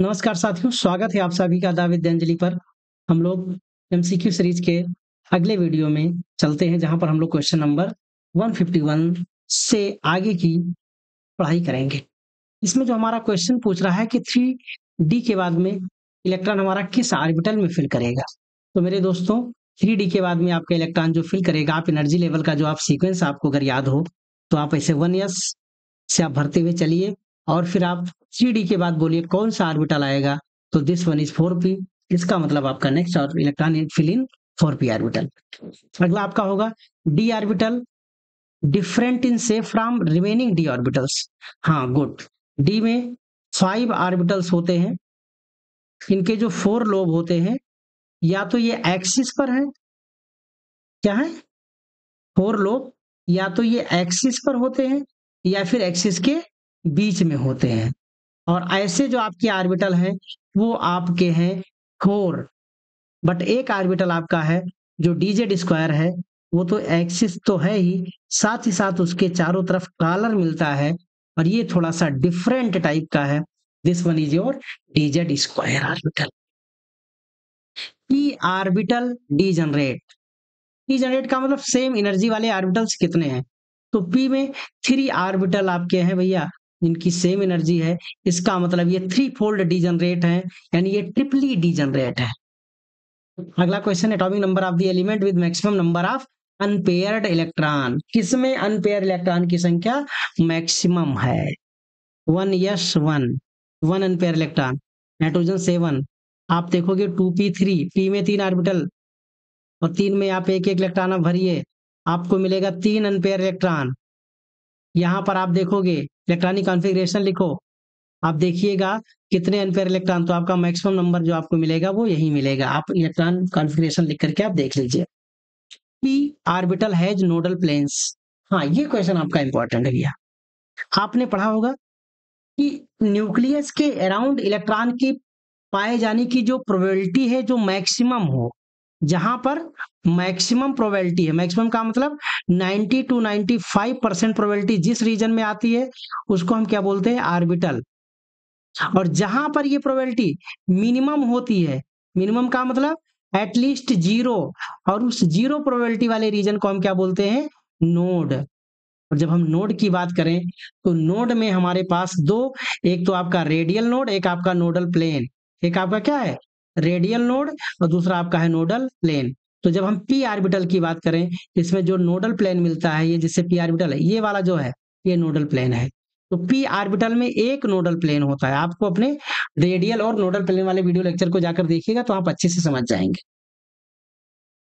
नमस्कार साथियों, स्वागत है आप सभी का दा विद्यांजलि पर। हम लोग एमसीक्यू सीरीज के अगले वीडियो में चलते हैं, जहां पर हम लोग क्वेश्चन नंबर 151 से आगे की पढ़ाई करेंगे। इसमें जो हमारा क्वेश्चन पूछ रहा है कि 3D के बाद में इलेक्ट्रॉन हमारा किस ऑर्बिटल में फिल करेगा। तो मेरे दोस्तों, 3D के बाद में आपका इलेक्ट्रॉन जो फिल करेगा, आप एनर्जी लेवल का जो आप सीक्वेंस आपको अगर याद हो तो आप ऐसे 1s से आप भरते हुए चलिए और फिर आप 3D के बाद बोलिए कौन सा ऑर्बिटल आएगा। तो दिस वन इज 4p। इसका मतलब आपका नेक्स्ट और electron fill in 4p orbital. अगला आपका होगा D orbital, different in shape from remaining D orbitals. हाँ, गुड। डी में 5 ऑर्बिटल्स होते हैं। इनके जो 4 लोब होते हैं, या तो ये एक्सिस पर है, क्या है, 4 लोब, या तो ये एक्सिस पर होते हैं या फिर एक्सिस के बीच में होते हैं। और ऐसे जो आपके ऑर्बिटल हैं वो आपके हैं 4। बट एक ऑर्बिटल आपका है जो डीजेड स्क्वायर है, वो तो एक्सिस तो है ही साथ उसके चारों तरफ कॉलर मिलता है और ये थोड़ा सा डिफरेंट टाइप का है। This one is your DZ square orbital. P orbital degenerate. Degenerate का मतलब सेम एनर्जी वाले ऑर्बिटल्स कितने हैं। तो पी में 3 ऑर्बिटल आपके हैं भैया, जिनकी सेम एनर्जी है। इसका मतलब ये 3 फोल्ड डीजनरेट है, यानी ये ट्रिपली डीजनरेट है। अगला question, atomic number of the element with maximum number of unpaired electron. किसमें अनपेयर इलेक्ट्रॉन की संख्या मैक्सिमम है। 1s1 unpaired electron. नाइट्रोजन 7। आप देखोगे 2p3, पी में 3 ऑर्बिटल और 3 में आप एक एक इलेक्ट्रॉन आप भरिए, आपको मिलेगा 3 अनपेयर इलेक्ट्रॉन। यहाँ पर आप देखोगे इलेक्ट्रॉनिक कॉन्फ़िगरेशन लिखो, आप देखिएगा कितने अनपेयर इलेक्ट्रॉन, तो आपका मैक्सिमम नंबर जो आपको मिलेगा वो यही मिलेगा। आप इलेक्ट्रॉन कॉन्फ़िगरेशन लिख करके आप देख लीजिए। P orbital has nodal planes. हाँ, ये क्वेश्चन आपका इंपॉर्टेंट है भैया। आपने पढ़ा होगा कि न्यूक्लियस के अराउंड इलेक्ट्रॉन की पाए जाने की जो प्रोबेबिलिटी है, जो मैक्सिमम हो, जहां पर मैक्सिमम प्रोबेबिलिटी है, मैक्सिमम का मतलब 90 to 95% प्रोबेबिलिटी जिस रीजन में आती है उसको हम क्या बोलते हैं, ऑर्बिटल। और जहां पर ये प्रोबेबिलिटी मिनिमम होती है, मिनिमम का मतलब एटलीस्ट 0, और उस 0 प्रोबेबिलिटी वाले रीजन को हम क्या बोलते हैं, नोड। और जब हम नोड की बात करें तो नोड में हमारे पास दो, एक तो आपका रेडियल नोड, एक आपका नोडल प्लेन। एक आपका क्या है, रेडियल नोड, और दूसरा आपका है नोडल प्लेन। तो जब हम पी ऑर्बिटल की बात करें, इसमें जो नोडल प्लेन मिलता है, ये जिससे पी ऑर्बिटल है, ये वाला जो है ये नोडल प्लेन है। तो पी ऑर्बिटल में एक नोडल प्लेन होता है। आपको अपने रेडियल और नोडल प्लेन वाले वीडियो लेक्चर को जाकर देखिएगा तो आप अच्छे से समझ जाएंगे।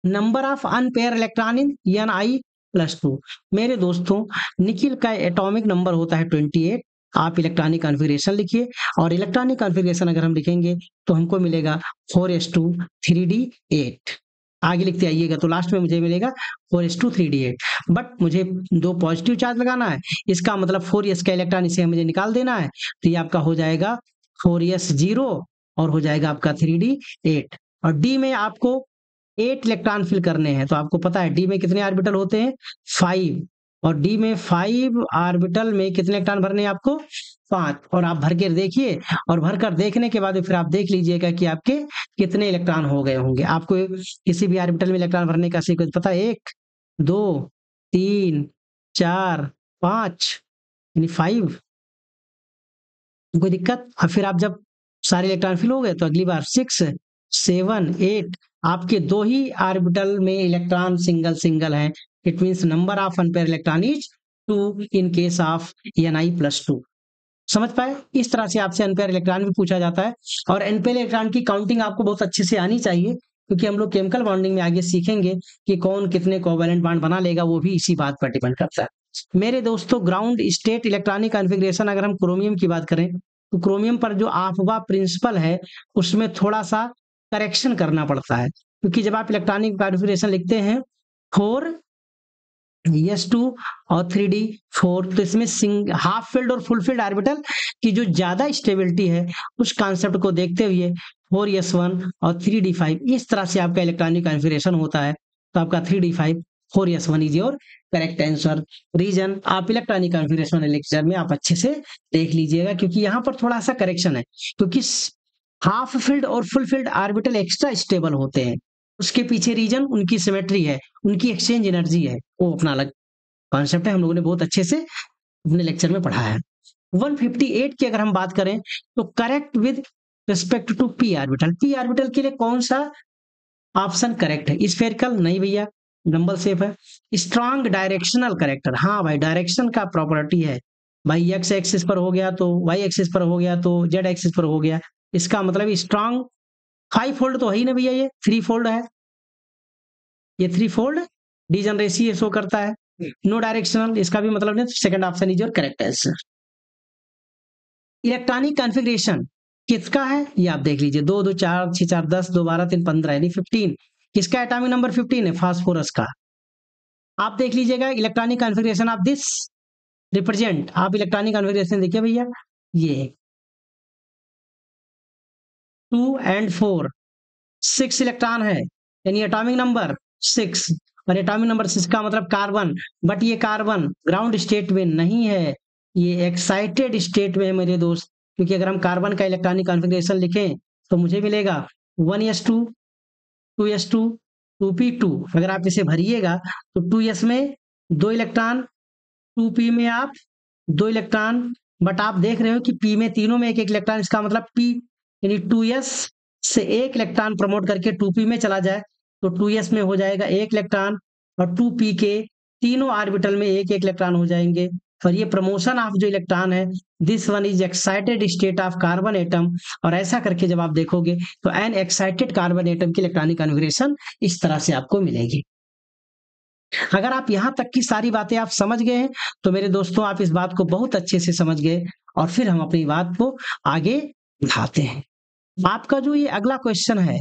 Number of unpair electron in Ni+2। मेरे दोस्तों, निकिल का एटॉमिक नंबर होता है 28। आप इलेक्ट्रॉनिक कॉन्फ़िगरेशन लिखिए, और इलेक्ट्रॉनिक कॉन्फ़िगरेशन अगर हम लिखेंगे तो हमको मिलेगा 4s2 3d8। आगे लिखते आइएगा तो लास्ट में मुझे मिलेगा 4s2 3d8। बट मुझे 2 पॉजिटिव चार्ज लगाना है, इसका मतलब 4s का इलेक्ट्रॉन इसे मुझे निकाल देना है। तो ये आपका हो जाएगा 4s0 और हो जाएगा आपका 3d8। और डी में आपको 8 इलेक्ट्रॉन फिल करने हैं। तो आपको पता है डी में कितने ऑर्बिटल होते हैं, 5। और डी में 5 ऑर्बिटल में कितने इलेक्ट्रॉन भरने हैं आपको, 5। और आप भर के देखिए, और भर कर देखने के बाद फिर आप देख लीजिएगा कि आपके कितने इलेक्ट्रॉन हो गए होंगे। आपको किसी भी ऑर्बिटल में इलेक्ट्रॉन भरने का सीक्वेंस पता है, 1 2 3 4 5, यानी 5। कोई दिक्कत। और फिर आप जब सारे इलेक्ट्रॉन फिल हो गए तो अगली बार 6 7 8, आपके 2 ही ऑर्बिटल में इलेक्ट्रॉन सिंगल सिंगल हैं। It means number of unpair electron is 2 in case of Ni+2। समझ पाए। इस तरह से आपसे अनपेयर इलेक्ट्रॉन भी पूछा जाता है। और अनपेयर इलेक्ट्रॉन की काउंटिंग आपको बहुत अच्छे से आनी चाहिए, क्योंकि हम लोग केमिकल बॉन्डिंग में आगे सीखेंगे कि कौन कितने कोवैलेंट बॉन्ड बना लेगा, वो भी इसी बात पर डिपेंड करता है। मेरे दोस्तों, ग्राउंड स्टेट इलेक्ट्रॉनिक कॉन्फ़िगरेशन अगर हम क्रोमियम की बात करें तो क्रोमियम पर जो आफ्बा प्रिंसिपल है उसमें थोड़ा सा करेक्शन करना पड़ता है, क्योंकि जब आप इलेक्ट्रॉनिक कॉन्फ़िगरेशन लिखते हैं 4s2 और 3d4, तो इसमें हाफ फील्ड और फुल फील्ड ऑर्बिटल की जो ज्यादा स्टेबिलिटी है उस कॉन्सेप्ट को देखते हुए 4s1 और 3d5 इस तरह से आपका इलेक्ट्रॉनिक कॉन्फ़िगरेशन होता है। तो आपका 3d5 4s1 is your correct answer. Reason आप इलेक्ट्रॉनिक कॉन्फ़िगरेशन लेक्चर में आप अच्छे से देख लीजिएगा, क्योंकि यहाँ पर थोड़ा सा करेक्शन है, क्योंकि हाफ फिल्ड और full field orbital extra stable होते हैं, उसके पीछे रीजन उनकी सिमेट्री है, उनकी एक्सचेंज एनर्जी है, वो अपना अलग कॉन्सेप्ट है, हम लोगों ने बहुत अच्छे से अपने लेक्चर में पढ़ा है। 158 की अगर हम बात करें तो correct with respect to p orbital, p orbital के लिए कौन सा ऑप्शन करेक्ट है? स्फेरिकल नहीं भैया, डबल शेप है। स्ट्रॉन्ग डायरेक्शनल करेक्टर, हाँ भाई डायरेक्शन का प्रॉपर्टी है भाई, एक्स एक्सिस पर हो गया तो वाई एक्सिस पर हो गया तो जेड एक्सिस पर हो गया, इसका मतलब स्ट्रॉन्ग। 5 फोल्ड तो है ही ना भैया, ये 3 फोल्ड है, ये 3 फोल्ड डिजनरेसी ये शो करता है। नो डायरेक्शनल, इसका भी मतलब नहीं, second option is your correct answer. Electronic configuration किसका है ये आप देख लीजिए, 2 2 4 6 4 10 2 12 3 15 यानी 15, किसका एटॉमिक नंबर 15 है? फास्फोरस का। आप देख लीजिएगा electronic configuration of this represent, आप इलेक्ट्रॉनिक कॉन्फ़िगरेशन देखिए भैया, ये 2 एंड 4, 6 इलेक्ट्रॉन है, यानी एटॉमिक नंबर 6, और एटॉमिक नंबर 6 का मतलब कार्बन, बट ये कार्बन ग्राउंड स्टेट में नहीं है, ये एक्साइटेड स्टेट में है मेरे दोस्त, क्योंकि अगर हम कार्बन का इलेक्ट्रॉनिक कॉन्फ़िगरेशन लिखें तो मुझे मिलेगा 1s2 2s2 2p2, अगर आप इसे भरिएगा तो 2s में 2 इलेक्ट्रॉन, 2p में आप 2 इलेक्ट्रॉन, बट आप देख रहे हो कि p में तीनों में एक एक इलेक्ट्रॉन, इसका मतलब p यानी 2s से एक इलेक्ट्रॉन प्रमोट करके 2p में चला जाए तो 2s में हो जाएगा एक इलेक्ट्रॉन, और 2p के तीनों ऑर्बिटल में एक एक इलेक्ट्रॉन हो जाएंगे, और ये प्रमोशन ऑफ जो इलेक्ट्रॉन है, this one is excited state of carbon atom, और ऐसा करके जब आप देखोगे तो एन एक्साइटेड कार्बन एटम की इलेक्ट्रॉनिक कॉन्फ़िगरेशन इस तरह से आपको मिलेगी। अगर आप यहां तक की सारी बातें आप समझ गए हैं तो मेरे दोस्तों आप इस बात को बहुत अच्छे से समझ गए, और फिर हम अपनी बात को आगे बढ़ाते हैं। आपका जो ये अगला क्वेश्चन है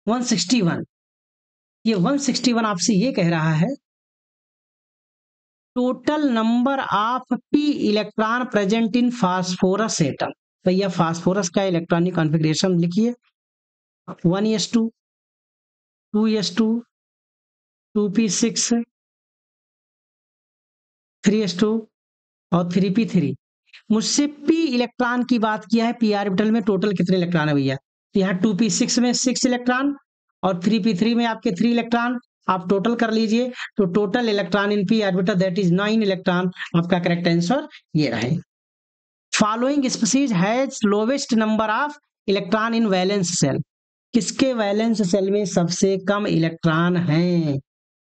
161, ये 161 आपसे ये कह रहा है total number of p electron present in phosphorus atom. भैया फास्फोरस का इलेक्ट्रॉनिक कॉन्फ़िगरेशन लिखिए, 1s2 2s2 2p6 3s2 और 3p3। मुझसे p इलेक्ट्रॉन की बात किया है, p ऑर्बिटल में टोटल कितने इलेक्ट्रॉन है भैया, तो यहाँ 2p6 में 6 इलेक्ट्रॉन और 3p3 में आपके 3 इलेक्ट्रॉन, आप टोटल कर लीजिए तो total electron in p orbital that is 9 electron, आपका करेक्ट आंसर ये रहे। Following species has lowest number of electron in valence shell, किसके वैलेंस सेल में सबसे कम इलेक्ट्रॉन हैं?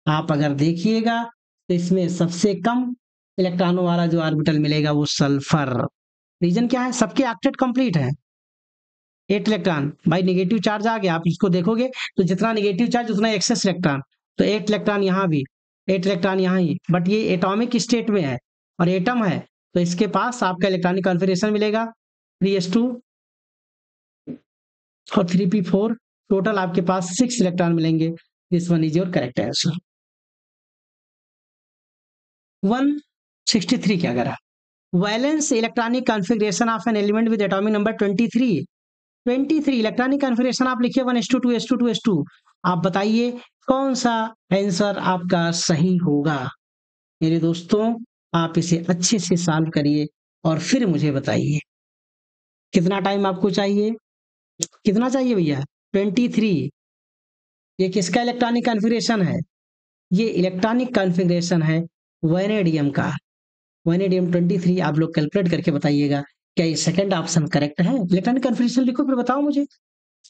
आप अगर देखिएगा तो इसमें सबसे कम इलेक्ट्रॉनों वाला जो ऑर्बिटल मिलेगा वो सल्फर। रीजन क्या है? सबके ऑक्टेट कंप्लीट है, 8 इलेक्ट्रॉन, भाई निगेटिव चार्ज आ गया, आप इसको देखोगे तो जितना निगेटिव चार्ज उतना एक्सेस इलेक्ट्रॉन, तो 8 इलेक्ट्रॉन यहाँ भी, 8 इलेक्ट्रॉन यहाँ ही, बट ये एटॉमिक स्टेट में है और एटम है, तो इसके पास आपका इलेक्ट्रॉनिक कॉन्फ़िगरेशन मिलेगा 3s2 और 3p4, टोटल आपके पास 6 इलेक्ट्रॉन मिलेंगे, this one is your correct answer. 163 क्या करा, valence electronic configuration of an element with atomic number 23, 23 electronic configuration आप लिखिए 1s2 2s2 2s2, आप बताइए कौन सा आंसर आपका सही होगा? मेरे दोस्तों आप इसे अच्छे से सॉल्व करिए और फिर मुझे बताइए कितना टाइम आपको चाहिए, कितना चाहिए भैया? 23, ये किसका इलेक्ट्रॉनिक कॉन्फ़िगरेशन है? ये इलेक्ट्रॉनिक कॉन्फ़िगरेशन है वैनेडियम का, वैनेडियम 23, आप लोग कैलकुलेट करके बताइएगा क्या ये सेकंड ऑप्शन करेक्ट है? इलेक्ट्रॉनिक कॉन्फ़िगरेशन लिखो फिर बताओ मुझे।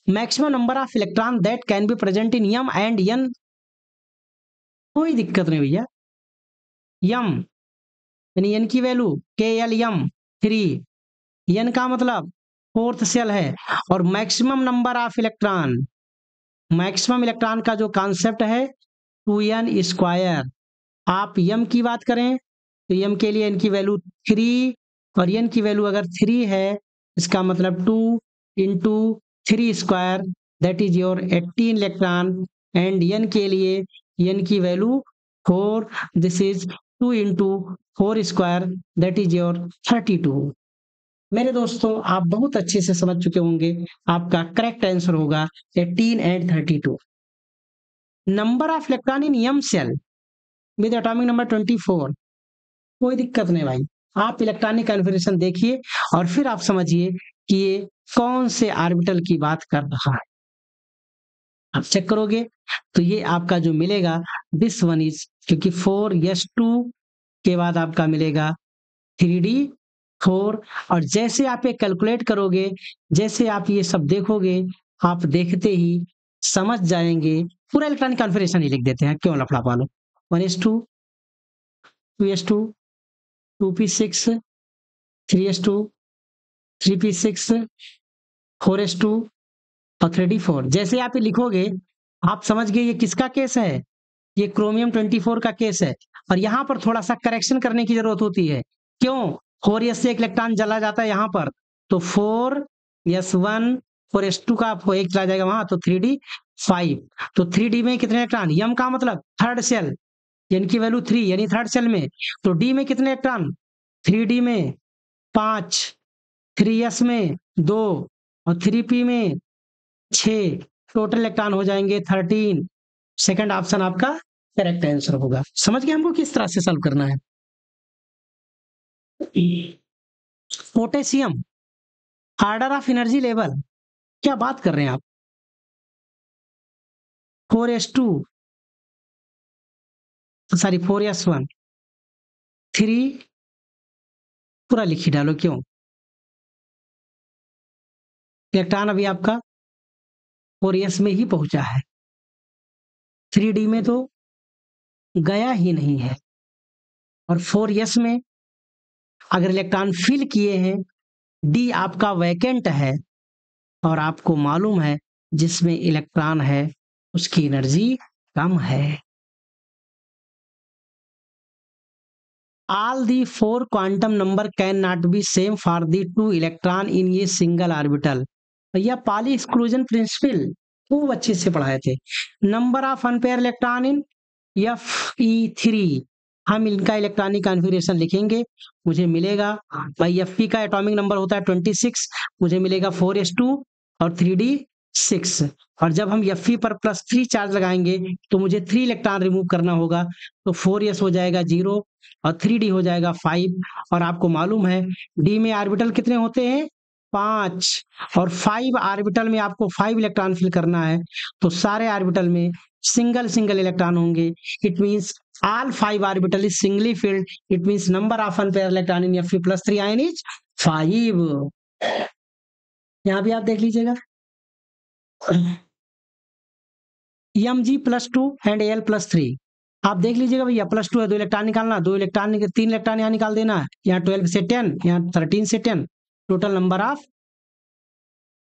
Maximum number of electron that can be present in M and N, कोई दिक्कत नहीं भैया, यम यानी एन की वैल्यू के एल एम 3, एन का मतलब फोर्थ सेल है, और maximum number of electron, maximum electron का जो कॉन्सेप्ट है 2n², आप यम की बात करें तो यम के लिए एन की वैल्यू 3, और एन की वैल्यू अगर 3 है इसका मतलब 2 into 3² that is your 18 electron, and N के लिए एन की value 4, this is 2 into 4² that is your 32। मेरे दोस्तों आप बहुत अच्छे से समझ चुके होंगे, आपका करेक्ट आंसर होगा 18 and 32। Number of electron in M shell with atomic number 24, कोई दिक्कत नहीं भाई, आप इलेक्ट्रॉनिक कॉन्फ़िगरेशन देखिए और फिर आप समझिए कि ये कौन से ऑर्बिटल की बात कर रहा है। आप चेक करोगे तो ये आपका जो मिलेगा दिस वन इज, क्योंकि 4s2 के बाद आपका मिलेगा 3d4। और जैसे आप ये कैलकुलेट करोगे, जैसे आप ये सब देखोगे, आप देखते ही समझ जाएंगे। पूरा इलेक्ट्रॉनिक कॉन्फ़िगरेशन ही लिख देते हैं, क्यों लफड़ा पालो। 1s2, 2s2, 2p6, 3s2, 3p6, 4s2 और 3d4। जैसे आप ये लिखोगे आप समझ गए ये किसका केस है, ये क्रोमियम 24 का केस है। और यहाँ पर थोड़ा सा करेक्शन करने की जरूरत होती है। क्यों? 4s से एक इलेक्ट्रॉन चला जाता है यहाँ पर, तो 4s1, 4s2 का एक चला जाएगा वहां, तो 3d5। तो 3d में कितने इलेक्ट्रॉन, यम का मतलब थर्ड सेल, यानी की वैल्यू 3, यानी थर्ड सेल में। तो डी में कितने इलेक्ट्रॉन, 3d में 5, 3s में 2 और 3p में 6, टोटल इलेक्ट्रॉन हो जाएंगे 13। सेकंड ऑप्शन आपका करेक्ट आंसर होगा। समझ गए हमको किस तरह से सॉल्व करना है। Potassium, order of energy level, क्या बात कर रहे हैं आप। 4s2, सॉरी 4s1, 3, पूरा लिखी डालो। क्यों? इलेक्ट्रॉन अभी आपका 4s में ही पहुंचा है, 3d में तो गया ही नहीं है। और 4s में अगर इलेक्ट्रॉन फिल किए हैं, डी आपका वैकेंट है, और आपको मालूम है जिसमें इलेक्ट्रॉन है उसकी एनर्जी कम है। All the four quantum number cannot be same for the two electron in a single orbital। भैया पाली एक्सक्लूजन प्रिंसिपल खूब अच्छे से पढ़ाए थे। Number of unpair electron in Fe3, हम इनका इलेक्ट्रॉनिक कॉन्फ़िगरेशन लिखेंगे। मुझे मिलेगा भाई Fe का एटॉमिक नंबर होता है 26, मुझे मिलेगा 4s2 और 3d6। और जब हम Fe पर +3 चार्ज लगाएंगे तो मुझे 3 इलेक्ट्रॉन रिमूव करना होगा, तो 4s हो जाएगा 0 और 3d हो जाएगा 5। और आपको मालूम है d में ऑर्बिटल कितने होते हैं, 5, और 5 ऑर्बिटल में आपको 5 इलेक्ट्रॉन फिल करना है, तो सारे ऑर्बिटल में सिंगल सिंगल इलेक्ट्रॉन होंगे। It means all 5 orbital is singly filled, it means number of unpaired electron in Fe+3 ion is 5। यहां भी आप देख लीजिएगा Mg+2 एंड Al+3, आप देख लीजिएगा भैया +2 है, 2 इलेक्ट्रॉन निकालना, 2 इलेक्ट्रॉन 3 इलेक्ट्रॉन यहाँ निकाल देना है, यहाँ 12 से 10, यहाँ 13 से 10, total number of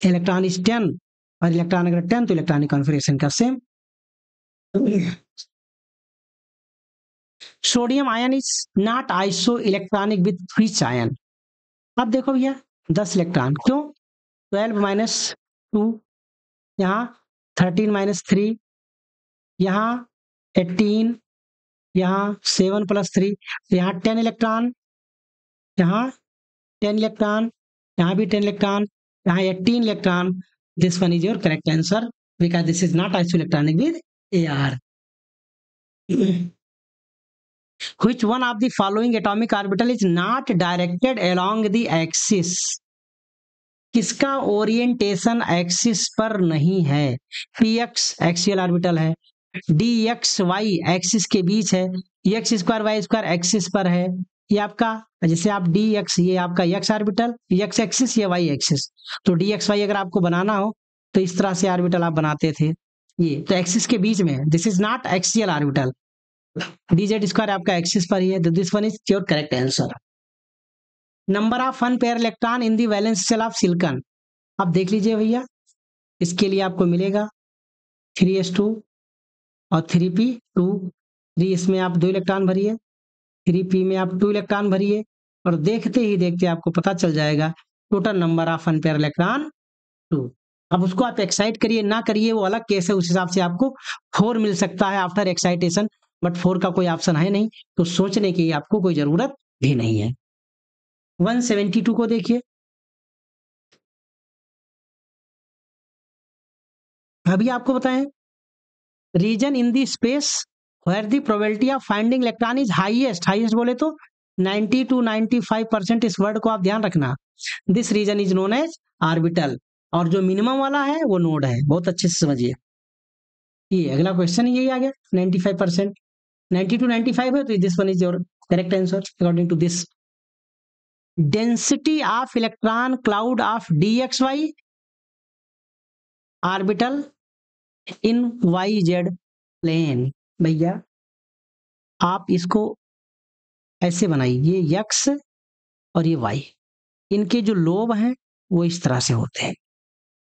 electron is 10। और इलेक्ट्रॉन अगर 10 तो इलेक्ट्रॉनिक कॉन्फ़िगरेशन का same. Sodium ion is not iso electronic with which ion. अब देखो भैया 10 इलेक्ट्रॉन, क्यों, 12 - 2, यहाँ 13 - 3, यहाँ 18, यहाँ 7 + 3, यहाँ 10 इलेक्ट्रॉन, यहाँ 10 इलेक्ट्रॉन, यहाँ भी 10 इलेक्ट्रॉन, यहाँ 18 electron. This one is your correct answer because this is not isoelectronic with Ar। Which one of the following atomic orbital is not directed along the axis? किसका ओरिएंटेशन एक्सिस पर नहीं है। px axial orbital है, dxy axis के बीच है, x² y² axis पर है। ये आपका जैसे आप dx, ये आपका x ऑर्बिटल, x एक्सिस, ये y एक्सिस। तो dxy अगर आपको बनाना हो तो इस तरह से ऑर्बिटल आप बनाते थे, ये तो एक्सिस के बीच में, this is not axial orbital. dz² आपका एक्सिस पर ही है, this one is your correct answer. Number of unpair electron in the valence shell of silicon, आप देख लीजिए भैया, इसके लिए आपको मिलेगा 3s2 और 3p2। 3 इसमें आप 2 इलेक्ट्रॉन भरिए, 3p में आप 2 इलेक्ट्रॉन भरिए, और देखते ही देखते आपको पता चल जाएगा total number of unpair electron 2। अब उसको आप एक्साइट करिए ना करिए वो अलग केस है, उस हिसाब से आपको 4 मिल सकता है आफ्टर एक्साइटेशन, बट 4 का कोई ऑप्शन है नहीं, तो सोचने की आपको कोई जरूरत भी नहीं है। 172 को देखिए, अभी आपको बताएं region in the space where the probability of finding electron is highest. Highest बोले तो 90 to 95% इस वर्ड को आप ध्यान रखना। This region is known as orbital, और जो मिनिमम वाला है वो नोड है। बहुत अच्छे से समझिए। ये अगला क्वेश्चन यही आ गया 95%। 90 to 95 है तो this one is your correct answer according to this. Density of electron cloud of DXY orbital in YZ plane. भैया आप इसको ऐसे बनाइए, ये x और ये y, इनके जो लोब हैं वो इस तरह से होते हैं,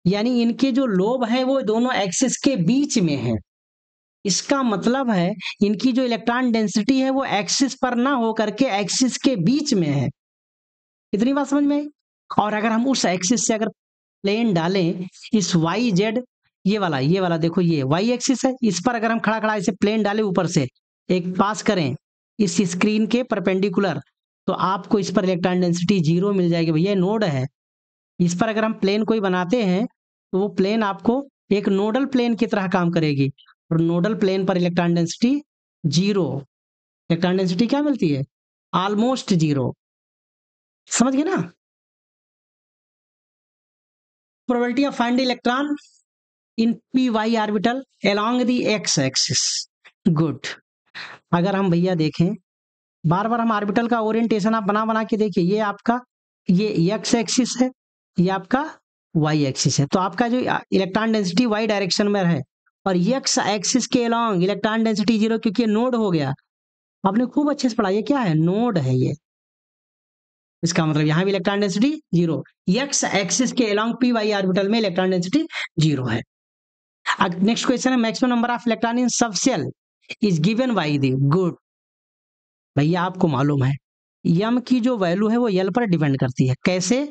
यानी इनके जो लोब है वो दोनों एक्सिस के बीच में है। इसका मतलब है इनकी जो इलेक्ट्रॉन डेंसिटी है वो एक्सिस पर ना हो करके एक्सिस के बीच में है। इतनी बात समझ में आई? और अगर हम उस एक्सिस से अगर प्लेन डालें, इस YZ, ये वाला देखो, ये y एक्सिस है, इस पर अगर हम खड़ा खड़ा ऐसे प्लेन डालें ऊपर से एक पास करें इस स्क्रीन के परपेंडिकुलर, तो आपको इस पर इलेक्ट्रॉन डेंसिटी 0 मिल जाएगी। भैया नोड है, इस पर अगर हम प्लेन कोई बनाते हैं तो वो प्लेन आपको एक नोडल प्लेन की तरह काम करेगी, और नोडल प्लेन पर इलेक्ट्रॉन डेंसिटी 0, इलेक्ट्रॉन डेंसिटी क्या मिलती है? ऑलमोस्ट 0। समझ गए ना? Probability of find electron in py orbital along the x axis. Good. अगर हम भैया देखें, बार बार हम ऑर्बिटल का ओरिएंटेशन आप बना बना के देखिए, ये आपका ये x एक्सिस है, ये आपका y एक्सिस है, तो आपका जो इलेक्ट्रॉन डेंसिटी y डायरेक्शन में है, और x एक्सिस के अलोंग इलेक्ट्रॉन डेंसिटी 0, क्योंकि ये नोड हो गया। आपने खूब अच्छे से पढ़ा, ये क्या है? नोड है ये। इसका मतलब यहाँ भी इलेक्ट्रॉन डेंसिटी 0, x एक्सिस के अलोंग py ऑर्बिटल में इलेक्ट्रॉन डेंसिटी 0 है। नेक्स्ट क्वेश्चन है, maximum number of electron in subshell is given by the. Good. भैया आपको मालूम है यम की जो वैल्यू है वो यल पर डिपेंड करती है। कैसे?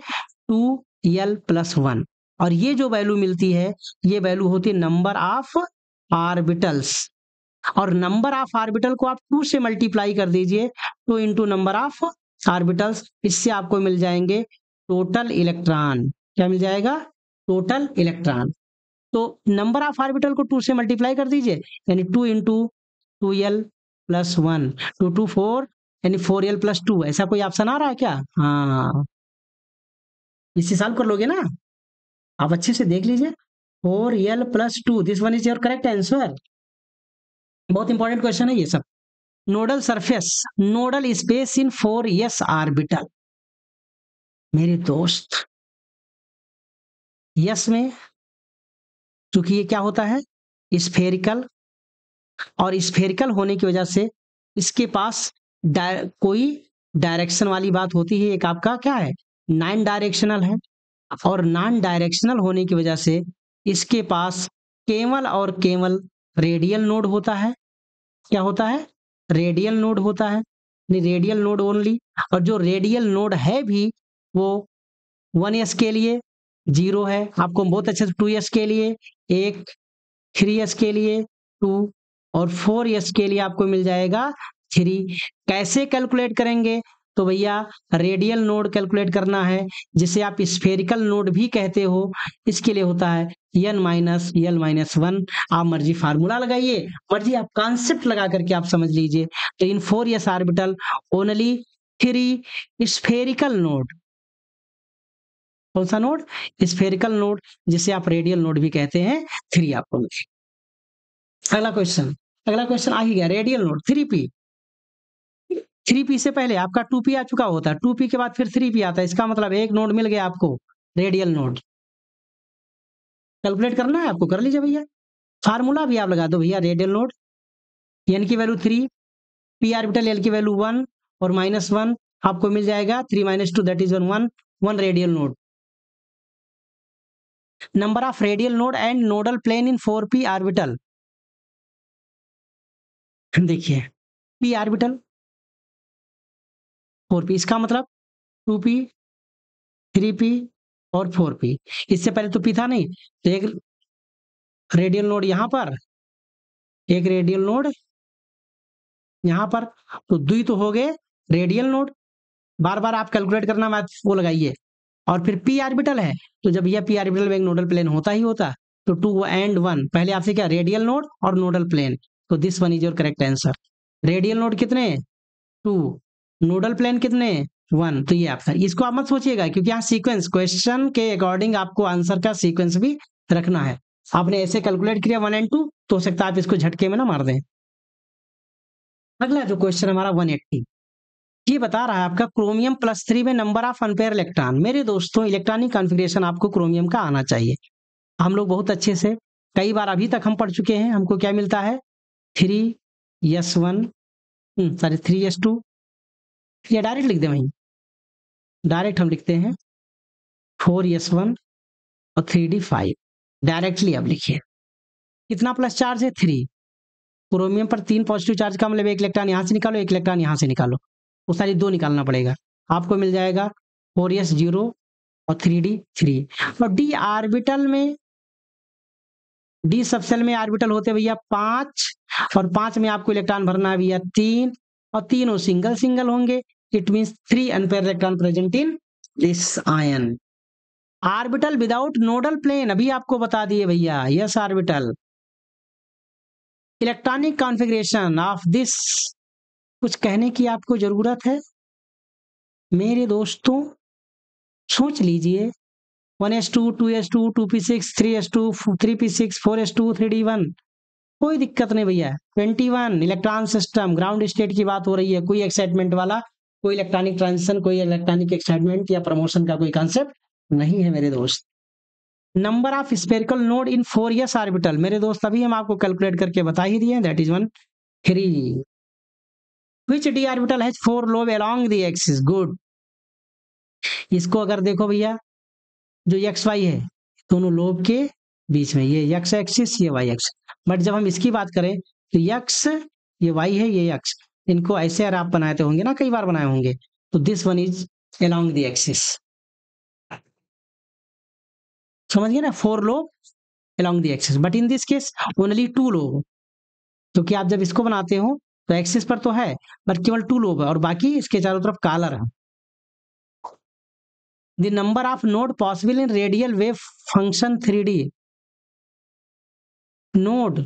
2l+1, और ये जो वैल्यू मिलती है ये वैल्यू होती है नंबर ऑफ ऑर्बिटल्स, और नंबर ऑफ ऑर्बिटल को आप 2 से मल्टीप्लाई कर दीजिए, 2 इंटू नंबर ऑफ ऑर्बिटल्स, इससे आपको मिल जाएंगे टोटल इलेक्ट्रॉन। क्या मिल जाएगा? Total electron. तो नंबर ऑफ ऑर्बिटल को 2 से मल्टीप्लाई कर दीजिए, यानी 2 इंटू 2l+1, 2×2=4, यानी 4l+2। ऐसा कोई ऑप्शन आ रहा है क्या? हाँ, इसी साल कर लोगे ना आप, अच्छे से देख लीजिए। 4l+2, this one is your correct answer. बहुत इंपॉर्टेंट क्वेश्चन है ये सब। Nodal surface, nodal space in 4s orbital. मेरे दोस्त, यस में चूंकि ये क्या होता है? स्फेरिकल, और स्फेरिकल होने की वजह से इसके पास कोई डायरेक्शन वाली बात होती है। एक आपका क्या है? नॉन डायरेक्शनल है, और नॉन डायरेक्शनल होने की वजह से इसके पास केवल और केवल रेडियल नोड होता है। क्या होता है? रेडियल नोड होता है, रेडियल नोड ओनली। और जो रेडियल नोड है भी वो 1s के लिए 0 है, आपको बहुत अच्छे से 2s के लिए 1, 3s के लिए 2, और 4s के लिए आपको मिल जाएगा 3। कैसे कैलकुलेट करेंगे? तो भैया रेडियल नोड कैलकुलेट करना है, जिसे आप स्फेरिकल नोड भी कहते हो। इसके लिए होता है n-l-1। आप मर्जी फार्मूला लगाइए, मर्जी आप कॉन्सेप्ट लगा करके आप समझ लीजिए। तो इन 4s orbital only 3 spherical node. कौन सा नोड? स्फेरिकल नोड, जिसे आप रेडियल नोड भी कहते हैं, 3 आपको मिले। अगला क्वेश्चन, अगला क्वेश्चन आ ही गया। रेडियल नोड 3p, 3p से पहले आपका 2p आ चुका होता है, 2p के बाद फिर 3p आता है। इसका मतलब एक नोड मिल गया आपको, रेडियल नोड। कैलकुलेट करना है आपको, कर लीजिए भैया। फार्मूला भी आप लगा दो भैया। रेडियल नोड, n की वैल्यू 3, p ऑर्बिटल l की वैल्यू 1 और -1, आपको मिल जाएगा 3 - 2 that is 1, 1 radial node. Number of radial node and nodal plane in 4p orbital. देखिए p ऑर्बिटल 4p, इसका मतलब 2p, 3p और 4p। इससे पहले तो p था नहीं, तो एक रेडियल नोड यहाँ पर, एक रेडियल नोड यहाँ पर, तो दुई तो हो गए रेडियल नोड। बार बार आप कैलकुलेट करना मैथ वो लगाइए। और फिर p ऑर्बिटल है, तो जब यह p ऑर्बिटल में एक नोडल प्लेन होता ही होता, तो 2 and 1 पहले आपसे क्या? रेडियल नोड और नोडल प्लेन। तो this one is your correct answer. Radial node कितने? 2, नोडल प्लेन कितने, 1, तो ये आपका, इसको आप मत सोचिएगा क्योंकि यहाँ सीक्वेंस, क्वेश्चन के अकॉर्डिंग आपको आंसर का सीक्वेंस भी रखना है। आपने ऐसे कैलकुलेट किया 1 and 2, तो हो सकता है आप इसको झटके में ना मार दें। अगला जो क्वेश्चन हमारा 180, ये बता रहा है आपका क्रोमियम +3 में नंबर ऑफ अनपेयर इलेक्ट्रॉन। मेरे दोस्तों, इलेक्ट्रॉनिक कॉन्फ़िगरेशन आपको क्रोमियम का आना चाहिए। हम लोग बहुत अच्छे से कई बार अभी तक हम पढ़ चुके हैं। हमको क्या मिलता है, 3s1, सॉरी 3s2, या डायरेक्ट लिख दें वहीं, डायरेक्ट हम लिखते हैं 4s1 और 3d5। डायरेक्टली अब लिखिए, कितना प्लस चार्ज है, 3। क्रोमियम पर 3 पॉजिटिव चार्ज का मतलब एक इलेक्ट्रॉन यहाँ से निकालो, एक इलेक्ट्रॉन यहाँ से निकालो, वो सारी 2 निकालना पड़ेगा। आपको मिल जाएगा 4s0 और 3d3। और डी ऑर्बिटल में, डी सबसेल में ऑर्बिटल होते भैया 5, और 5 में आपको इलेक्ट्रॉन भरना है भैया 3, और तीनों सिंगल सिंगल होंगे। It means 3 unpair electron present in this ion. Orbital without nodal plane अभी आपको बता दिए भैया, s orbital. Electronic configuration of this, कुछ कहने की आपको जरूरत है मेरे दोस्तों, सोच लीजिए। 1s2, 2s2, 2p6, 3s2, 3p6, 4s2, 3d1, कोई दिक्कत नहीं भैया। 21 इलेक्ट्रॉन सिस्टम, ग्राउंड स्टेट की बात हो रही है, कोई एक्साइटमेंट वाला, कोई इलेक्ट्रॉनिक ट्रांजिशन, कोई इलेक्ट्रॉनिक एक्साइटमेंट या प्रमोशन का कोई कॉन्सेप्ट नहीं है मेरे दोस्त। Number of spherical node in 4s orbital, मेरे दोस्त अभी हम आपको कैलकुलेट करके बता ही दिए, that is 1, 3। Which d orbital has 4 lobe along the axis? Good. इसको अगर देखो भैया, जो एक्स वाई है दोनों लोब के बीच में, ये एक्स एक्सिस, ये वाई एक्सिस। बट जब हम इसकी बात करें तो एक्स, ये वाई है, ये एक्स, इनको ऐसे अगर आप बनाते होंगे ना, कई बार बनाए होंगे, तो this one is along the axis. समझ गए ना, 4 lobe along the axis, but in this case only 2 lobe, क्योंकि आप जब इसको बनाते हो तो एक्सिस पर तो है, पर केवल 2 लोब है और बाकी इसके चारों तरफ कॉलर है। The number of node possible in radial wave function 3D node,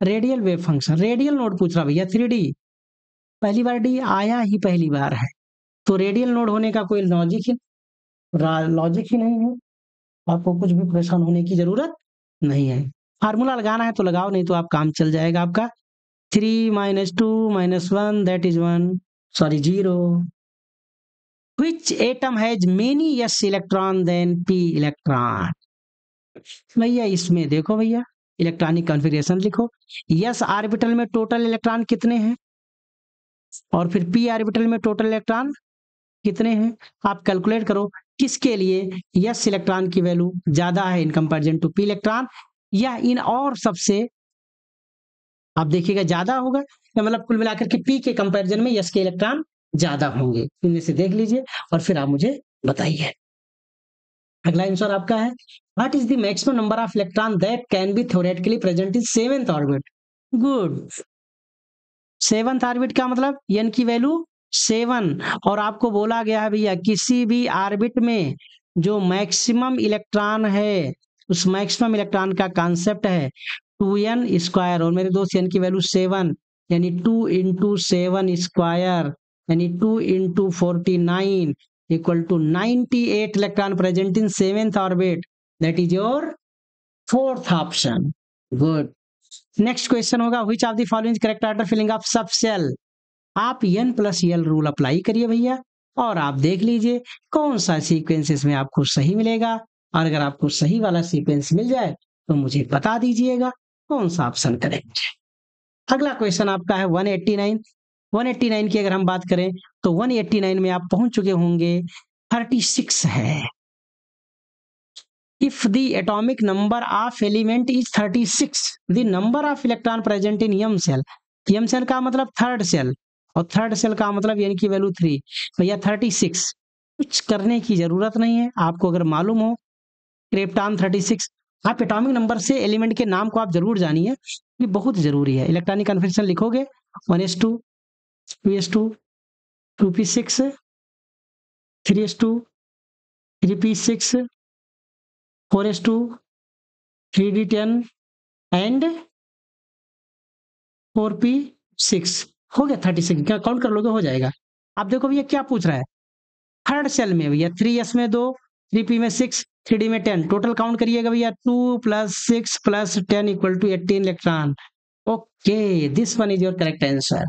radial wave function, radial node पूछ रहा भैया 3D, पहली बार डी आया ही पहली बार है, तो रेडियल नोड होने का कोई लॉजिक ही नहीं है। आपको कुछ भी परेशान होने की जरूरत नहीं है। फार्मूला लगाना है तो लगाओ, नहीं तो आप काम चल जाएगा आपका। 3 - 2 - 1 that is 1, sorry 0। Which atom has many s electron than p electron? भैया इसमें देखो भैया, इलेक्ट्रॉनिक कॉन्फ़िगरेशन लिखो, s ऑर्बिटल में टोटल इलेक्ट्रॉन कितने हैं, और फिर p ऑर्बिटल में टोटल इलेक्ट्रॉन कितने हैं। आप कैलकुलेट करो किसके लिए s इलेक्ट्रॉन की वैल्यू ज्यादा है in comparison to p electron, या इन और सबसे आप देखिएगा ज्यादा होगा, या मतलब कुल मिलाकर के p के कंपैरिजन में s के इलेक्ट्रॉन ज्यादा होंगे। इनमें से देख लीजिए और फिर आप मुझे बताइए। अगला आंसर आपका है, what is the maximum number of electron that can B theoretically present in 7th orbit. Good, 7th orbit का मतलब n की वैल्यू 7, और आपको बोला गया है भैया किसी भी ऑर्बिट में जो मैक्सिमम इलेक्ट्रॉन है, उस मैक्सिमम इलेक्ट्रॉन का कॉन्सेप्ट है 2n², और मेरे दोस्त n की वैल्यू 7, यानी 2 × 7 स्क्वायर, यानी 2 × 49 equal to 98 electron present in 7th orbit. That is your 4th option. Good. Next question होगा, which of the following correct order filling of सब सेल। आप n+l रूल अप्लाई करिए भैया, और आप देख लीजिए कौन सा सीक्वेंस इसमें आपको सही मिलेगा, और अगर आपको सही वाला सीक्वेंस मिल जाए तो मुझे बता दीजिएगा कौन सा ऑप्शन करेक्ट है। अगला क्वेश्चन आपका है 189। 189 की अगर हम बात करें तो 189 में आप पहुंच चुके होंगे, 36 है। If the atomic number of element is 36, the number of electron present in m cell, m cell का मतलब थर्ड सेल, और थर्ड सेल का मतलब n की वैल्यू 3, भैया 36। कुछ करने की जरूरत नहीं है, आपको अगर मालूम हो क्रिप्टॉन 36, आप एटॉमिक नंबर से एलिमेंट के नाम को आप जरूर जानिए, ये बहुत जरूरी है। इलेक्ट्रॉनिक कन्फर्मेशन लिखोगे 1s2, 2s2, 2p6, 3s2, 3p6, 4s2, 3d10 and 4p6, हो गया 36, क्या काउंट कर लोगे हो जाएगा। अब देखो भैया क्या पूछ रहा है, थर्ड सेल में भैया 3s में 2, 3p में 6, 3d में 10, टोटल काउंट करिएगा भैया 2 + 6 + 10 = 18 electron. Okay, this one is your correct answer.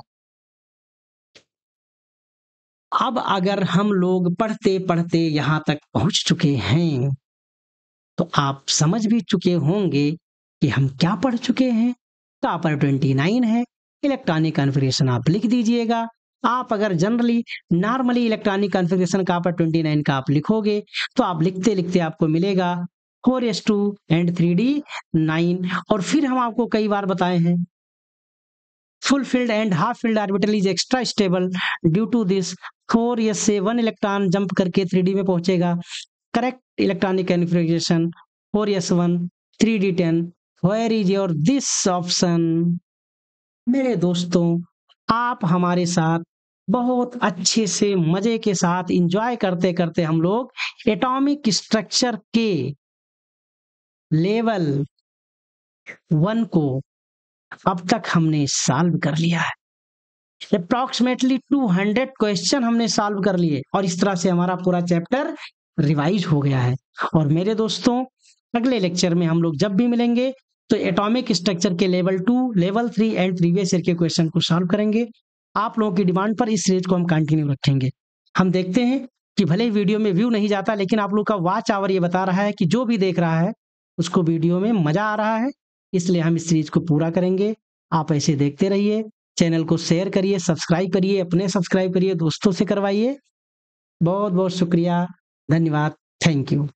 अब अगर हम लोग पढ़ते पढ़ते यहां तक पहुंच चुके हैं तो आप समझ भी चुके होंगे कि हम क्या पढ़ चुके हैं। कॉपर 29 है, इलेक्ट्रॉनिक कॉन्फ़िगरेशन आप लिख दीजिएगा। आप अगर generally normally electronic configuration copper 29 का आप लिखोगे तो आप लिखते लिखते आपको मिलेगा 4s2 एंड 3d 9। और फिर हम आपको कई बार बताए हैं, full filled and half filled orbital is extra stable due to this 4s से 1 इलेक्ट्रॉन जंप करके 3d में पहुंचेगा। Correct electronic configuration 4s1 3d10। Where is your this option. मेरे दोस्तों, आप हमारे साथ बहुत अच्छे से मजे के साथ एंजॉय करते करते हम लोग एटॉमिक स्ट्रक्चर के लेवल 1 को अब तक हमने सॉल्व कर लिया है। अप्रॉक्सीमेटली 200 क्वेश्चन हमने सॉल्व कर लिए और इस तरह से हमारा पूरा चैप्टर रिवाइज हो गया है। और मेरे दोस्तों, अगले लेक्चर में हम लोग जब भी मिलेंगे तो एटॉमिक स्ट्रक्चर के level 2, level 3 and previous year के क्वेश्चन को सॉल्व करेंगे। आप लोगों की डिमांड पर इस सीरीज को हम कंटिन्यू रखेंगे। हम देखते हैं कि भले ही वीडियो में व्यू नहीं जाता, लेकिन आप लोग का वॉच आवर ये बता रहा है कि जो भी देख रहा है उसको वीडियो में मजा आ रहा है, इसलिए हम इस सीरीज को पूरा करेंगे। आप ऐसे देखते रहिए, चैनल को शेयर करिए, सब्सक्राइब करिए, अपने सब्सक्राइब करिए, दोस्तों से करवाइए। बहुत बहुत शुक्रिया, धन्यवाद, थैंक यू।